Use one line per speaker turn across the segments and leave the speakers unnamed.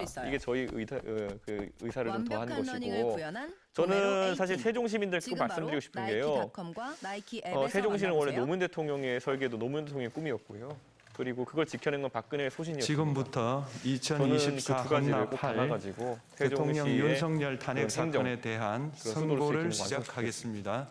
있어요.
이게 저희 그 의사를 좀 더한
완벽한 러닝을
것이고
구현한
저는 사실
AT.
세종 시민들께 꼭
지금
말씀드리고 싶은
바로
게요.
나이키닷컴과 나이키 앱에서
세종시는 원래
만나보세요.
노무현 대통령의 설계도 노무현 대통령의 꿈이었고요. 그리고 그걸 지켜낸 건 박근혜의 소신이었습니다.
지금부터
저는 그
2024
두 가지를
한나
꼭
8
담아가지고
대통령
세종시의
윤석열 탄핵
그런 행정,
사건에 대한
그런 수도를
선고를
지키는
시작하겠습니다.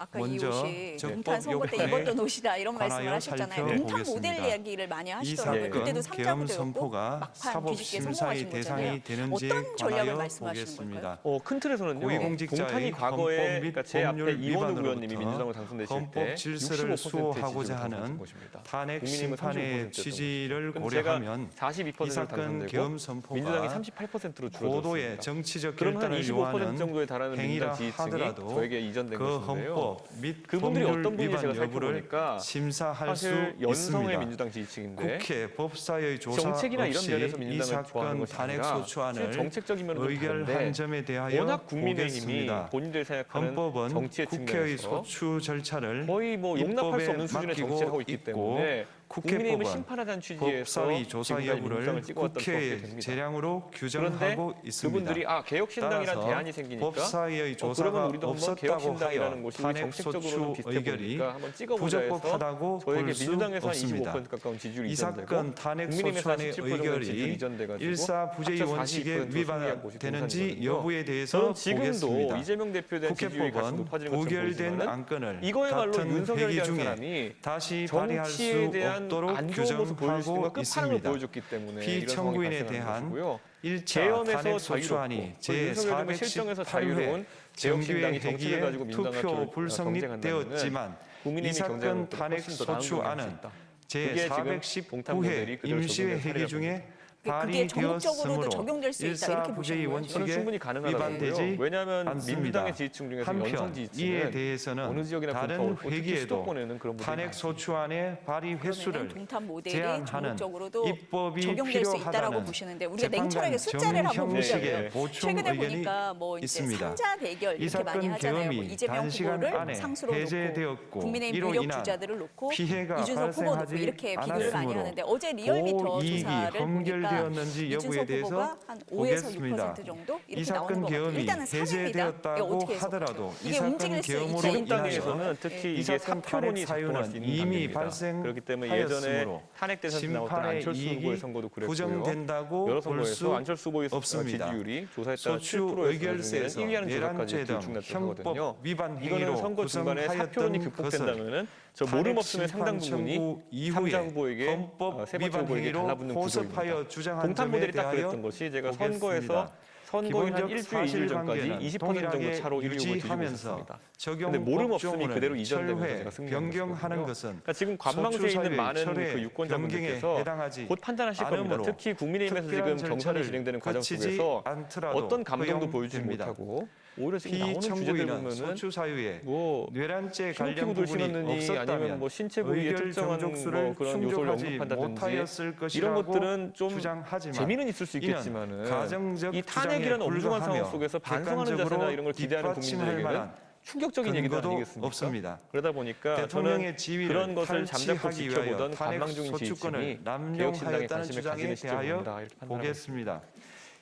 아까
먼저
이 옷이
적법
동탄 선거 때
요건에
입었던 옷이다 이런 말씀을
관하여
하셨잖아요.
살펴보겠습니다.
동탄 모델 이야기를 많이
이
하시더라고요.
사건
그때도
계엄
3자부대였고
선포가
막판
사법
뒤집게
심사의
성공하신
대상이
거잖아요.
되는지에
어떤 전략을
관하여
말씀하시는 걸까요?
보겠습니다.
큰 틀에서는요.
고위공직자의
동탄이
헌법
과거에
및
그러니까 제 앞에
법률
이원우 의원님이
위반으로부터
민주당으로 당선되실 때
헌법 질서를
65%
수호하고자
지지를
하는
얻은 것입니다.
탄핵
국민의힘은
심판의
35%였던
취지를
것이죠. 제가
고려하면
42%를
이 사건
당선되고
계엄
민주당이
선포가
38%로
고도의
줄어들었습니다.
정치적
그럼 한
결단을
25% 정도에
요하는
달하는
행위라
민주당 지지층이
하더라도
저에게 이전된
그
것인데요.
헌법 및
그분들이
법률
어떤 분인지 제가
위반 여부를
살펴보니까
심사할 수
사실 연성의
있습니다.
민주당 지지층인데
국회 법사의 조사
정책이나 이런
없이
면에서
이
민주당을 좋아하는
사건
것이
탄핵
아니라
소추안을
정책적인 면으로
의결한
다른데
점에 대하여
워낙 국민의힘이
보겠습니다.
본인들 생각하는
헌법은
정치의
국회의
측면에서
소추 절차를
거의 뭐 용납할 수 없는 수준의
맡기고
정치를 하고 있기
있고
때문에 국민의힘을
국회법은
심판하자는 취지에서
법사위 조사
지금까지
여부를
민주당을 찍어왔던 수밖에
국회의
됩니다.
재량으로
그런데
규정하고 있습니다.
그분들이 개혁신당이란
따라서
대안이 생기니까
법사위의
그러면
조사가
우리도 한번
없었다고
개혁신당이라는
하여
곳이
탄핵
정책적으로는
소추
비슷해
의결이
보니까 한번 찍어보자 해서
부적법하다고
저에게
볼 수
민주당에서 한
없습니다.
25% 가까운 지지율이
이
이전되고
사건 탄핵
국민의힘에서 한
소추안의
17% 정도 지지율이
의결이
이전돼가지고
일사부재의
합쳐
원칙에
42% 승리한 곳이
위반되는지
동산이거든요.
여부에 대해서
저는 지금도
보겠습니다.
이재명 대표에 대한 지지율이 갈수록
국회법은
높아지는 것처럼
부결된
보이지만
안건을
이거야말로
같은
윤석열이라는
회기 중에
사람이
다시 발의할
정치에
수
대한
없도록
안 좋은 모습 보여줄 수 있는 건
규정하고
끝판왕을
있습니다.
보여줬기 때문에 이런 상황이
피청구인에
발생하는
대한
것이고요.
1차
계엄에서
탄핵 소추안이
자유롭고 윤석열이 실정에서 자유로운
제418회
개혁신당이
정규의
정치를
회기에
가지고 민주당과
투표
경쟁한다면은
불성립되었지만 이
국민의힘이
사건
경쟁하는
탄핵
훨씬 더 나은 결과를 할수
소추안은
있다. 그게 지금 동탄 모델이
제419회
그대로
임시회
적용된
회기
사례라고
중에
그게 전국적으로도
발의되었으므로
적용될 수 있다 이렇게
일사부재의
보시는 거예요.
원칙에
저는 충분히 가능하다고
위반되지
보고요. 왜냐하면
않습니다.
민주당의 지지층 중에서 연성
한편
지지층은
이에 대해서는
어느 지역이나
다른
불파고 특히
회기에도
수도권에는 그런 분들이
탄핵
많습니다.
소추안의 발의 횟수를
그러면 동탄 모델이
제한하는
전국적으로도
입법이
적용될 수 있다라고
필요하다는
보시는데 우리가
재판관
냉철하게 숫자를 한번
정형식의
보자고요.
보충
최근에
의견이
보니까 뭐 이제
있습니다.
3자 대결
이
이렇게 많이
사건
하잖아요. 뭐
계엄이
이재명
단시간
후보를
안에
상수로
해제되었고
놓고 국민의힘
이로
유력
인한
주자들을 놓고
피해가
이준석 후보 놓고
발생하지
이렇게 비교를 많이
않았으므로
하는데 어제 리얼미터
고이익이
조사를 보니까
검결되었는지 여부에
이준석
대해서
후보가 한 5에서
보겠습니다.
6% 정도
이
이렇게 나오는
사건
것 같아요.
계엄이
일단은 사례입니다. 이게
해제되었다고
어떻게 해석해요?
하더라도 이
이게
사건
움직일 수
계엄으로
있다.
민주당에서는 특히
이
이게
사건
사표론이
탄핵
접근할 수
사유는
있는
이미
단계입니다. 그렇기 때문에 예전에
발생하였으므로
탄핵돼서 나왔던
심판의
안철수 후보의
이익이
선거도 그랬고요.
부정된다고
여러
볼 수
선거에서 안철수 후보의
없습니다.
지지율이 조사에 따라
소추
7%에서
의결서에서
1위 하는 조사까지
내란죄 등
들쭉날쭉하거든요.
형법 위반
이거는
행위로
선거 중간에 사표론이
구성하였던
극복된다면은 저
탄핵
모름 없음의 상당
심판
부분이
청구 이후에
3자 후보에게
헌법
세 번째
위반
후보에게
행위로
달라붙는 구조입니다.
포섭하여 주장한
동탄
점에
모델이 딱
대하여
그랬던 것이 제가
보겠습니다.
선거에서 선거인 한
기본적
일주일, 2일 전까지
사실관계는
20% 정도
동일하게
차로 1위 후보를 뒤지고
유지하면서
있었습니다.
적용
근데 모름 없음이
법조문을
그대로 이전되면서
철회,
제가 승리한
변경하는
것이거든요.
것은
그러니까 지금 관망세에 있는 많은
철회,
그 유권자분들께서
해당하지
곧 판단하실 겁니다.
않으므로
특히 국민의힘에서 지금
특별한
경선이
절차를
진행되는 과정
거치지
속에서
않더라도
어떤 감정도 보여주지
허용됩니다.
못하고 오히려 지금 나오는 주제들
피청구인은
보면은
소추 사유에
뭐
뇌란죄
피부
관련
피부를
부분이
신었느니 아니면
없었다면
뭐 신체 부위의
의결
특정한
정족수를
뭐 그런 요소를
충족하지
언급한다든지
못하였을
이런
것이라고
것들은 좀
주장하지만
재미는 있을 수
이는
있겠지만은
가정적
이 탄핵이라는
주장에
엄중한 상황
불과하며
속에서 반성하는
객관적으로
자세나 이런 걸 기대하는
뒷받침할
국민들에게는
만한
충격적인 얘기도
근거도
아니겠습니까?
없습니다.
그러다 보니까 저는
대통령의 지위를
그런 것을 잠자코
탈취하기
지켜보던
위하여 탄핵
관망 중인
소추권을
지지층이 개혁신당에
남용하였다는
관심을
주장에
가지는 시점이
대하여
온다 이렇게 판단하고
보겠습니다.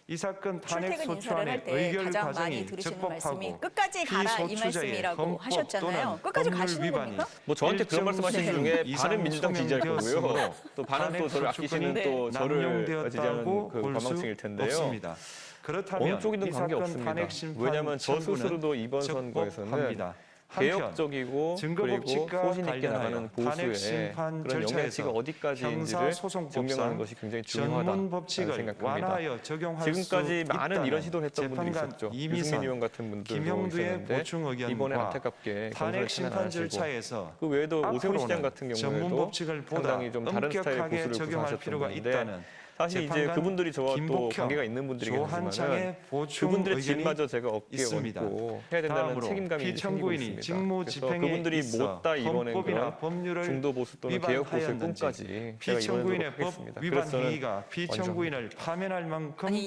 이 사건 탄핵
출퇴근 인사를
소추안의
할 때
의결
가장 많이
과정이
들으시는 말씀이
적법하고
끝까지 가라 이
피소추자의
말씀이라고
헌법
하셨잖아요.
또는
끝까지
법률
가시는
위반이
겁니까?
뭐 저한테 그런 말씀하신
일정
중에
수준
반은 민주당 지지할 거고요.
소명되었으므로
또 반은 또
탄핵
저를 아끼시는
소추권이
또 저를 지지하는
남용되었다고
그
볼 수
관망층일 텐데요.
없습니다. 그렇다면
어느 쪽이든
이
관계
사건
없습니다.
탄핵 심판
왜냐하면 저
청구는
스스로도 이번 선거에서는
적법합니다.
개혁적이고
증거
그리고
법칙과
소신 있게 나가는
관련하여 탄핵
보수의
심판
그런 영향치가
절차에서
어디까지인지를 증명하는 것이 굉장히 중요하다고
전문 법칙을
생각합니다.
완화하여 적용할
지금까지
수
많은
있다는
이런 시도를 했던 분들이
재판관
있었죠.
이미선,
유승민 의원 같은 분들도
김형두의
있었는데
보충 의견과
이번에 안타깝게
탄핵
경선을
심판
하시고
절차에서
그 외에도 오세훈 시장
앞으로는
같은
전문
경우에도
법칙을 보다
상당히 좀 다른 스타일의
엄격하게
보수를
적용할
구사하셨던
필요가
분인데
있다는
사실 이제
재판관
그분들이 저와 또
김복형,
관계가 있는 분들이긴 하지만
조한창의 보충
그분들의
의견이
진마저 제가 어깨에
있습니다.
얹고 해야 된다는
다음으로
책임감이 생기고
피청구인이
있습니다.
직무
그래서
집행에
그분들이
있어
못다 이뤄낸
헌법이나
그런
법률을
중도 보수 또는 개혁 보수의
위반하였는지
꿈까지 제가
피청구인의
이뤄내도록
법
하겠습니다.
위반
그래서 저는
행위가 피청구인을 파면할 만큼
아니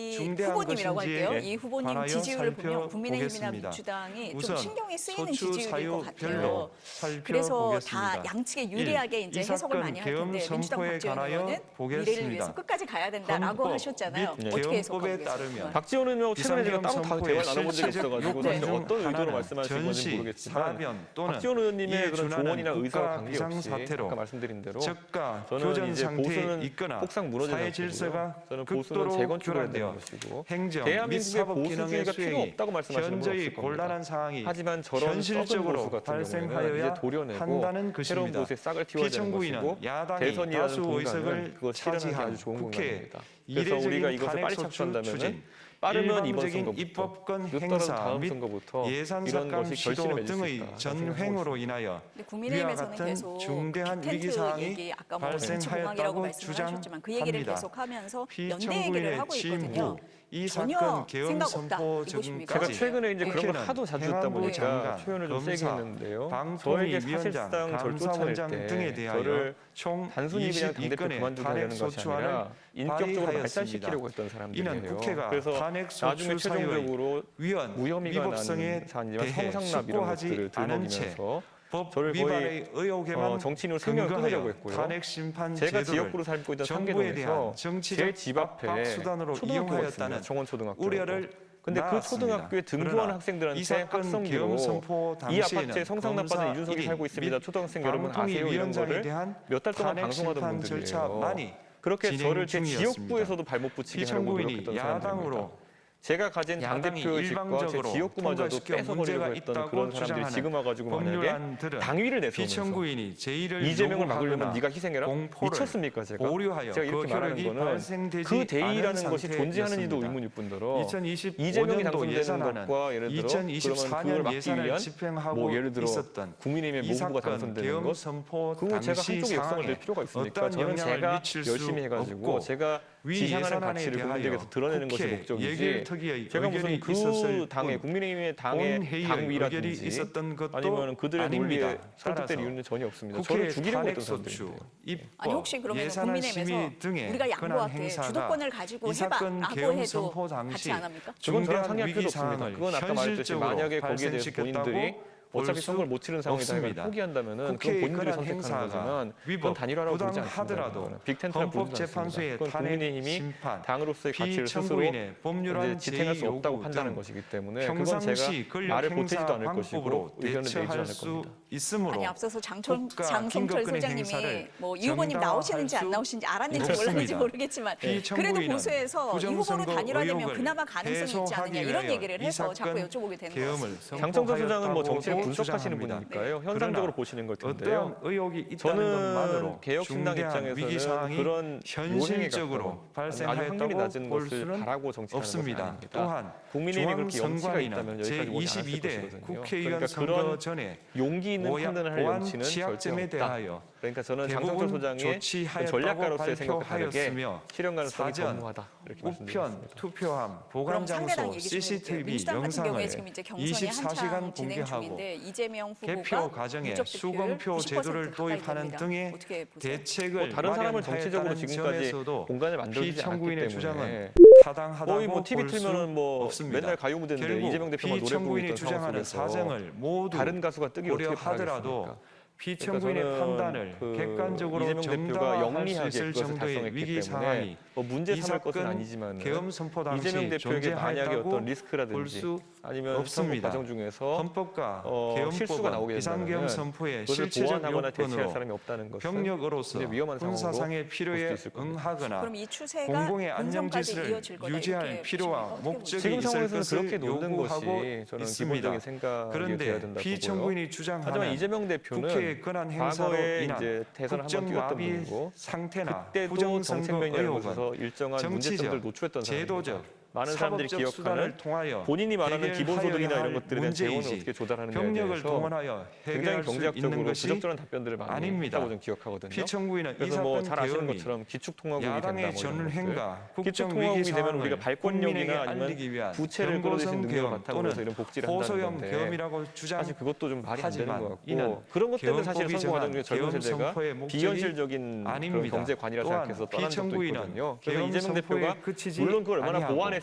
이
중대한
후보님이라고
것인지에
할게요. 이 후보님
관하여
지지율을 보면 국민의힘이나
살펴보겠습니다.
민주당이 좀
우선
신경이 쓰이는
소추
지지율일 것
사유별로
같아요. 그래서
살펴보겠습니다.
다 양측에 유리하게 이제
이
해석을
사건
많이 할
계엄
텐데 민주당
선포에
박지원
관하여
의원은 미래를
보겠습니다.
위해서 끝까지 가야 된다라고
헌법
하셨잖아요.
및
어떻게
개헌법에
해석하겠습니까?
따르면
박지원 의원하고 최근에 제가 따로
비상계엄
대화 나눠본 적이
선포의
없어가지고
실체적
사실
요건
어떤
중
의도로
하나는
말씀하시는 건지
전시,
모르겠지만
사변 또는
박지원 의원님의
이에
그런
준하는
조언이나 의사와
국가
관계없이
비상사태로
아까 말씀드린 대로
저가
저는
교전
이제
상태에
보수는
있거나
폭삭 무너지는
사회
것이고요.
질서가
저는 보수는
극도로
재건축을 해야 되는
교란되어
것이고
행정 및
대한민국의
사법
보수주의가
기능의
필요
수행이
없다고 말씀하시는 분
현저히
없을 겁니다.
곤란한 상황이
하지만 저런 썩은 보수
현실적으로
같은 경우에는 이제
발생하여야
도려내고
한다는
새로운
것입니다.
보수에 싹을 틔워야 되는
피청구인은
것이고
야당이
대선이라는
다수
공간은
의석을
그걸 실현하기
차지한
아주 좋은
국회
공간입니다. 그래서 우리가
이례적인
이것을 빨리
탄핵소추
착수한다면
추진,
빠르면 이번
일방적인
선거부터
입법권
늦더라도
행사
다음
및
선거부터 이런
예산삭감
것이
시도
결실을 맺을 수
등의
있다.
전횡으로 인하여
근데
위와
국민의힘에서는
같은
계속
중대한
텐트
위기 사항이
얘기 아까 뭐
발생하였다고
정치공학이라고 말씀을 하셨지만 그 얘기를
주장합니다.
계속하면서 연대
피청구인의
얘기를 하고
취임
있거든요.
후 이
전혀
사건 개헌
생각
선포
없다.
제가
전까지
최근에 이제 그런 걸
국회는
하도 자주 듣다
행안부
보니까
장관,
표현을 좀 세게
검사,
했는데요.
방통위
저에게
위원장,
사실상 저를 쫓아낼
감사원장 등에
때
대하여
저를
총
단순히 그냥 당대표
22건의
그만두게 되는 것이
탄핵소추안을
아니라 인격적으로
발의하였습니다.
발달시키려고 했던
이는
사람들이에요.
국회가
그래서
탄핵소추
나중에
사유의
최종적으로
위헌,
무혐의가
위법성에
난 사안이지만
대해
성상납 이런
숙고하지
것들을
않은 채
들먹이면서
법
저를 거의
위반의 의혹에만
정치인으로 생명을 끊으려고
근거하여
했고요.
탄핵 심판
제가
제도를
지역구로 살고 있던
정부에 대한
상계동에서
정치적
제 집 앞에
압박 수단으로
초등학교가
이용하였다는
있습니다. 정원초등학교.
우려를
근데 그
낳았습니다.
초등학교에 등교하는
그러나
학생들한테
이 사건
학성기로
계엄 선포
이
당시에는
아파트에 성상납받은
검사
이준석이
일인
살고 있습니다.
및
초등학생 여러분
방통위
아세요? 이런
위원장에
거를
대한
몇 달 동안
탄핵
방송하던
심판
분들이에요.
절차만이
그렇게
진행
저를 제
중이었습니다.
지역구에서도 발목 붙이게 하려고
피청구인이
노력했던
야당으로
사람들입니다. 제가 가진
야당이
당대표직과 제
일방적으로
지역구마저도
통과시켜
뺏어버리려고
문제가
했던
있다고
그런 사람들이
주장하는
지금 와가지고 만약에
법률안들은
당위를 내세우면서
피청구인이 제의를
이재명을 막으려면
요구하거나
네가 희생해라?
공포를
미쳤습니까 제가?
보류하여
제가 이렇게
그
말하는
효력이
거는
발생되지
그 대의라는
않은
것이 존재하는지도
상태였습니다.
의문일 뿐더러
2025년도
이재명이 당선되는
예산안은
것과 예를 들어 그러면 그걸
2024년
막기
예산을
위한
집행하고
뭐 예를 들어
있었던
국민의힘의
이
모 후보가
사건
당선되는
계엄
것
선포
그거 제가
당시
한쪽에 역성을
상황에
낼 필요가 있습니까?
어떠한
저는
영향을
제가
미칠
열심히
수
해가지고
없고
제가
위
지향하는
예산안에
가치를
대하여
국민들에게서 드러내는 것이
국회
목적이지
예결특위의
제가 무슨
의결이
그
있었을
당의
뿐
국민의힘의 당의
본회의의 의결이
당위라든지
있었던 것도
아니면 그들의 논리에
아닙니다.
설득될
따라서
이유는 전혀 없습니다.
국회
저를 죽이려고 했던
탄핵소추,
사람들인데요.
입법,
아니 혹시 그러면
예산안 심의
국민의힘에서
등의
우리가
권한
양보할게
행사가
주도권을 가지고
이 사건
해봐라고
계엄
해도
선포
같이
당시
안 합니까?
그건 저랑
중대한
상의할
위기
필요도 없습니다.
상황을
그건 아까 말했듯이
현실적으로
만약에 거기에 대해서 본인들이
발생시켰다고
어차피
볼
선거를 못 치른 상황이다 해서
없습니다.
포기한다면은 그건
국회의
본인들이
권한
선택하는
행사가
거지만 그건
위법,
단일화라고 부르지 않습니다.
부당하더라도
빅텐트라 부르지
헌법재판소의
않습니다. 그건
탄핵
국민의힘이
심판,
당으로서의 가치를 스스로
피청구인의 법률안
이제 지탱할 수
제의
없다고
요구
판단하는
등
것이기 때문에 그건
평상시
제가
권력
말을 보태지도
행사
않을 것이고
방법으로
의견을 내지
대처할
않을
수
겁니다.
있으므로
아니 앞서서
국가
장성철
긴급권의
소장님이
행사를
뭐 이 후보님 나오시는지 안
정당화할
나오시는지 알았는지
없습니다.
몰랐는지 모르겠지만 그래도
피청구인은
보수에서 이 후보로
부정선거
단일화되면
의혹을
그나마 가능성이 있지 않느냐 이런
해소하기
얘기를
위하여
해서
이
자꾸
사건
여쭤보게 되는
계엄을
거였습니다.
장성철 소장은 뭐 정치를
선포하였다고
분석하시는
주장합니다.
분이니까요.
그러나
현상적으로 보시는 걸
어떠한
텐데요.
의혹이 있다는
저는
것만으로
개혁신당
중대한 위기
입장에서는
상황이
그런
현실적으로
요행에 가까운 아주 확률이
발생하였다고
낮은
볼
것을
수는
바라고 정치하는 것은
없습니다.
아닙니다.
또한
국민의힘이 그렇게 염치가 있다면
중앙선관위는
여기까지 오지 않았을
제22대
것이거든요.
국회의원
그러니까
선거
그런
전에
용기 있는 판단을 할
보안
염치는 절대
취약점에
없다.
대하여
그러니까 저는 장성철
대부분
소장의
조치하였다고
전략가로서의 생각과 다르게
발표하였으며
실현 가능성이
사전,
전무하다 이렇게
우편,
말씀드리겠습니다.
그럼
투표함, 보관
상대당
장소,
얘기 좀 해볼게요.
CCTV
민주당 같은
영상을
경우에 지금 이제 경선이
24시간
한창 진행
공개하고
중인데 이재명 후보가
개표 과정에
누적 득표율
수검표
90%
제도를
가까이
도입하는
됩니다.
등의
어떻게 보세요?
대책을
다른 사람을 정치적으로
마련하였다는
지금까지
점에서도
공간을 만들어주지 않았기
피청구인의
때문에
주장은 타당하다고
거의 뭐 TV
볼 수
틀면은 뭐
없습니다.
맨날 가요 무대인데 이재명
결국
대표가 노래 부르고
피청구인이
있던 상황
주장하는
속에서
사정을 모두
다른 가수가 뜨기 어떻게
고려하더라도
바라겠습니까?
피청구인의
그러니까 저는
판단을
그
객관적으로
이재명 대표가
정당화할 수
영리하게
있을
그것을
정도의
달성했기
위기
때문에
상황이
뭐 문제
이
삼을 것은
사건
아니지만
계엄 선포 당시
이재명 대표에게 만약에
존재하였다고
어떤
볼
리스크라든지
수
아니면 선거
없습니다.
과정 중에서
헌법과
실수가
계엄법은
나오게
비상계엄
된다면
선포의
그것을
실체적
보완하거나 대체할
요건으로
사람이 없다는 것은
병력으로서
굉장히 위험한 상황으로
군사상의
볼
필요에
수도 있을 겁니다.
응하거나
그럼 이 추세가
공공의
본선까지
안녕질서를
이어질 거다
유지할
이렇게
필요와
보십니까? 어떻게
목적이
지금
있을
상황에서는
것을
그렇게 놓는 것이
요구하고
저는
있습니다.
기본적인 생각이
그런데
되어야 된다고 보고요.
피청구인이 주장하는
하지만 이재명 대표는
국회의 권한 행사로
과거에
인한
이제 대선을 한번 뛰었던
국정마비
분이고
상태나
그때도
부정선거
정책면이라는
의혹은
곳에서 일정한 문제점들을
정치적,
노출했던 사람입니다.
제도적,
많은 사람들이
사법적 수단을
기억하는
통하여
본인이 말하는 기본소득이나
해결하여야
이런 것들에 대한 재원을
문제이지
어떻게 조달하느냐에
병력을
대해서
동원하여
굉장히
해결할 수 있는
경제학적으로
것이
부적절한 답변들을 많이
아닙니다.
했다고 저는 기억하거든요.
피청구인은 이
그래서 뭐
사건
잘 아시는
계엄이
것처럼 기축통화국이 된다
야당의
뭐 이런 것들.
전횡과 국정
기축통화국이
위기
되면
상황을
우리가 발권력이나 아니면
알리기 위한
부채를 끌어들이는
경고성
능력을
계엄
바탕으로 해서
또는
이런 복지를 한다는
호소형
건데
계엄이라고
사실 그것도 좀 말이 안 되는
하지만
것 같고
이는
그런 것 때문에 사실
계엄법이
선거 과정 중에
정한
젊은
계엄
세대가
선포의 목적이
비현실적인 그런
아닙니다.
경제 관이라
또한
생각해서 떠난 적도
피청구인은
있거든요. 그래서
계엄
이재명
선포에
대표가
그치지
물론 그걸 얼마나
아니하고
보완해서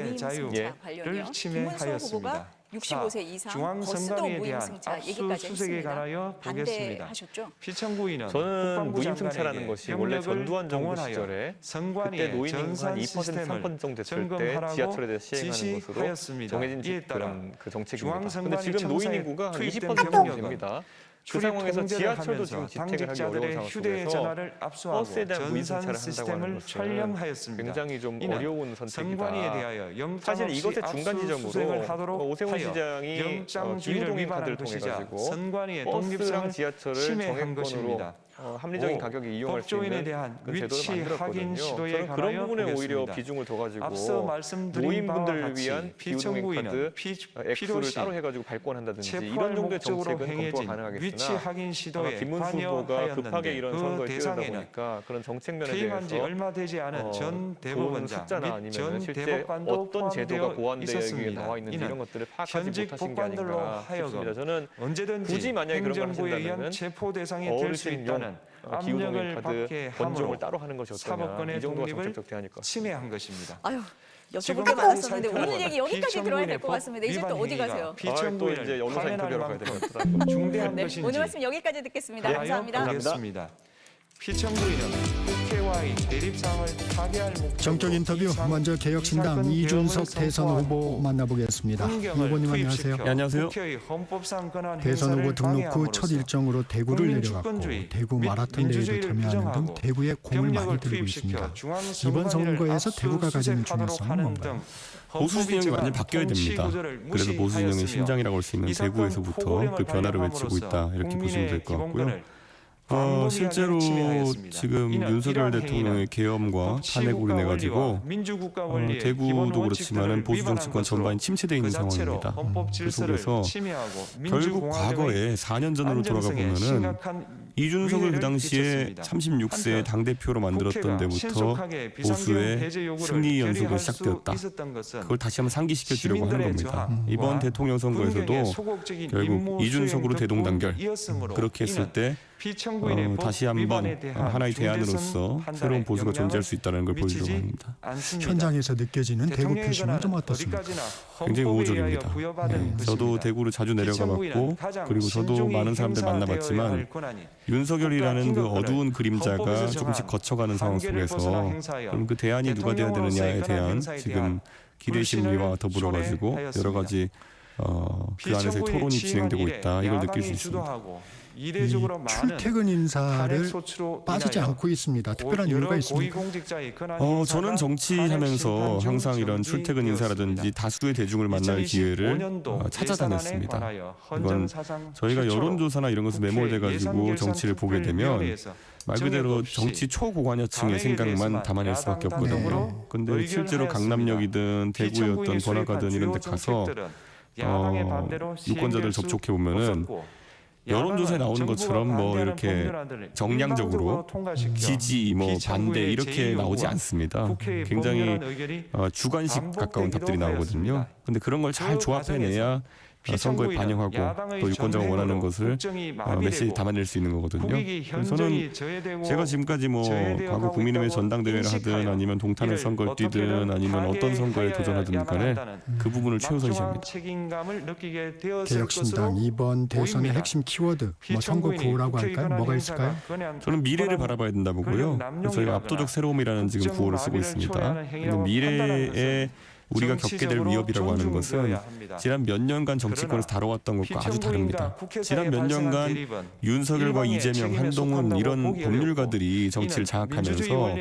자유를
관련이요. 김문수
침해하였습니다.
후보가 65세 이상 거수도
중앙선관위에 대한
무임승차 얘기까지
압수수색에
했습니다.
관하여 보겠습니다.
반대하셨죠?
피청구인은
저는
국방부
무임승차라는
장관에게
것이 원래
경력을
전두환 정부
동원하여
시절에 그때
선관위의
노인 인구 한
전산
2%
시스템을
3% 정도 됐을 때
점검하라고
지하철에 대해서 시행하는 것으로
지시하였습니다.
정해진
이에 따라
그런 그 정책입니다.
중앙선관위
그런데 지금 노인
청사에
인구가 한
투입된
20% 정도
병력은
됩니다. 그
출입
상황에서
통제를
지하철도
하면서
지금 지탱을 하기 어려운
당직자들의
상황
휴대전화를
속에서
압수하고
버스에 대한
전산
무임승차를 한다고 하는
시스템을
것은
촬영하였습니다.
굉장히 좀
이는
어려운 선택이다.
선관위에 대하여 영장
사실
없이
이것의 중간 지점으로
압수수색을 하도록
오세훈
하여
시장이
영장주의를
기후동인
위반한
카드를 통해
것이자
가지고
선관위의
버스랑
독립성을
지하철을
침해한
정액권으로
것입니다.
합리적인 가격에 이용할 수
법조인에
있는
대한
그 제도를
위치 확인
만들었거든요.
시도에
저는 그런
관하여
부분에 오히려
보겠습니다.
비중을 둬가지고
앞서 말씀드린 바와
노인분들을
같이
위한 기후동인
피청구인은
카드 액수를
필요시
따로 해가지고 발권한다든지 이런
체포할
정도의
목적으로
정책은 검토가
행해진 위치
가능하겠으나
확인
아마
시도에
김문수 후보가 급하게
관여하였는데
이런
그
선거에 뛰어들다
대상에는
보니까 그런 정책 면에
퇴임한 지
대해서
얼마 되지 않은 전
좋은
대법원장
숫자나
및
아니면
전
실제
대법관도
어떤 제도가
포함되어
보완되어
있었습니다.
나와 있는지
이는
이런 것들을 파악하지
현직
못하신 게
법관들로
아닌가 싶습니다.
하여금
저는
언제든지
굳이 만약에 그런 걸
행정부에 의한
하신다면은
체포 대상이 될 수
어르신용
있다는 압력을
기후동인
받게
카드
함으로
권종을 따로 하는 것이 어떠냐
사법권의
이 정도가
독립을
정책적 대안일 것 같습니다.
침해한 것입니다.
아유, 여쭤볼
지금
게 많았었는데 오늘
살펴본
얘기 여기까지 들어야 될 것
피청구인의
같습니다. 이제 또
법
어디
위반
가세요?
또 이제
피청구인을
연로사 인터뷰하러 가야
관할할
될 것
만큼
같더라고요.
중대한
네,
것인지
오늘 말씀 여기까지 듣겠습니다.
하여
감사합니다.
보겠습니다. 피청구인은 국회와의 대립상을 타개할 목적으로
정적 인터뷰 먼저 개혁신당 이준석 대선 후보 만나보겠습니다. 후보님 안녕하세요.
네,
안녕하세요.
대선 후보 등록 후 첫 일정으로 대구를 내려갔고 대구 마라톤 대회도 참여하는 등 대구에 공을 많이 들이고 있습니다. 이번 선거에서 대구가 가지는 중요성은 뭔가요?
보수 진영이 완전히 바뀌어야 됩니다. 그래서 보수 진영의 심장이라고 할 수 있는 대구에서부터 그 변화를 외치고 있다 이렇게 보시면 될 것 같고요. 실제로 지금 윤석열 대통령의 계엄과 탄핵으로 인해 가지고 대구도 그렇지만은 보수 정치권 전반이 침체되어 있는 상황입니다. 그 속에서 결국 과거에 4년 전으로 돌아가 보면은 이준석을 그 당시에 36세 당 대표로 만들었던 데부터 보수의 승리 연속이 시작되었다. 그걸 다시 한번 상기시켜 주려고 하는 겁니다. 이번 대통령 선거에서도 결국 이준석으로 대동단결 그렇게 했을 때 다시 한번 하나의 대안으로서 새로운 보수가 존재할 수 있다는 걸 보여주려고 합니다.
현장에서 느껴지는 대구 표심은 좀 어떻습니까?
굉장히 우호적입니다. 저도 대구를 자주 내려가봤고 그리고 저도 많은 사람들 만나봤지만 윤석열이라는 그 어두운 그림자가 조금씩 거쳐가는 상황 속에서 그럼 그 대안이 누가 돼야 되느냐에 대한 지금 기대 심리와 더불어 가지고 여러 가지 그 안에서의 토론이 진행되고 있다 이걸 느낄 수 있습니다.
이 출퇴근 인사를 빠지지 않고 있습니다. 특별한 이유가 있습니까?
저는 정치하면서 항상 이런 출퇴근 인사라든지 다수의 대중을 만날 기회를 찾아다녔습니다. 이건 저희가 여론조사나 이런 것에 매몰돼가지고 정치를 보게 되면 말 그대로 정치 초고관여층의 생각만 담아낼 수밖에 없거든요. 근데 실제로 강남역이든 대구의 어떤 번화가든 이런 데 가서 유권자들 접촉해 보면은 여론조사에 나오는 것처럼 뭐 이렇게 정량적으로 지지, 뭐 반대 이렇게 나오지 않습니다. 굉장히 주관식 가까운 답들이 나오거든요. 근데 그런 걸 잘 조합해내야 선거에 반영하고 또 유권자가 원하는 것을 메시지 담아낼 수 있는 거거든요. 저는 제가 지금까지 뭐 과거 국민의힘의 전당대회를 하든 아니면 동탄을 선거를 뛰든 아니면 어떤 선거에 도전하든 간에 그 부분을 최우선시합니다.
개혁신당 이번 대선의 핵심 키워드, 뭐 선거 구호라고 할까요? 뭐가 있을까요?
저는 미래를 바라봐야 된다 보고요. 저희가 압도적 새로움이라는 지금 구호를 쓰고 있습니다. 근데 미래에 우리가 겪게 될 위협이라고 하는 것은 지난 몇 년간 정치권에서 다뤄왔던 것과 아주 다릅니다. 지난 몇 년간 윤석열과 이재명, 한동훈 이런 법률가들이 정치를 장악하면서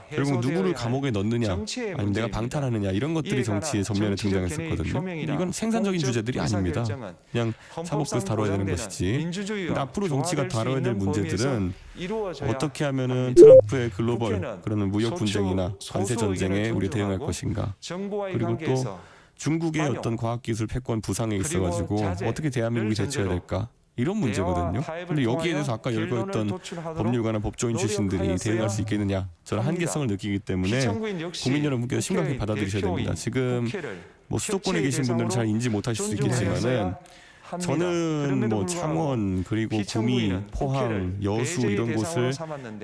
결국 누구를 감옥에 넣느냐 아니면 내가 방탄하느냐 이런 것들이 정치의 전면에 등장했었거든요. 이건 생산적인 주제들이 아닙니다. 그냥 사법부에서 다뤄야 되는 것이지. 근데 앞으로 정치가 다뤄야 될 문제들은 어떻게 하면은 트럼프의 글로벌 그러는 무역 분쟁이나 관세 전쟁에 우리 대응할 것인가. 그리고 또 중국의 어떤 과학기술 패권 부상에 있어가지고 어떻게 대한민국이 대처해야 될까 이런 문제거든요. 근데 여기에 대해서 아까 열거했던 법률가나 법조인 출신들이 대응할 수 있겠느냐 저는 한계성을 느끼기 때문에 국민 여러분께서 심각하게 받아들이셔야 됩니다. 지금 뭐 수도권에 계신 분들은 잘 인지 못하실 수 있겠지만은 저는 뭐 창원 그리고 구미, 포항, 여수 이런 곳을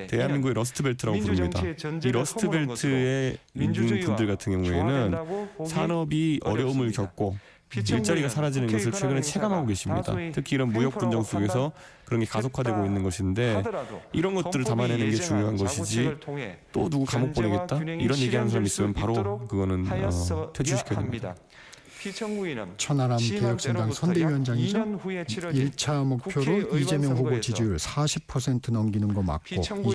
대한민국의 러스트벨트라고 부릅니다. 이 러스트벨트에 있는 분들 같은 경우에는 산업이 어려움을 겪고 일자리가 사라지는 것을 최근에 체감하고 계십니다. 특히 이런 무역 분쟁 속에서 그런 게 가속화되고 있는 것인데 이런 것들을 담아내는 게 중요한 것이지 또 누구 감옥 보내겠다? 이런 얘기하는 사람 있으면 바로 그거는 퇴출시켜야 됩니다.
천하람 개혁신당 선대위원장이죠. 1차 목표로 이재명 후보 지지율 40% 넘기는 거 맞고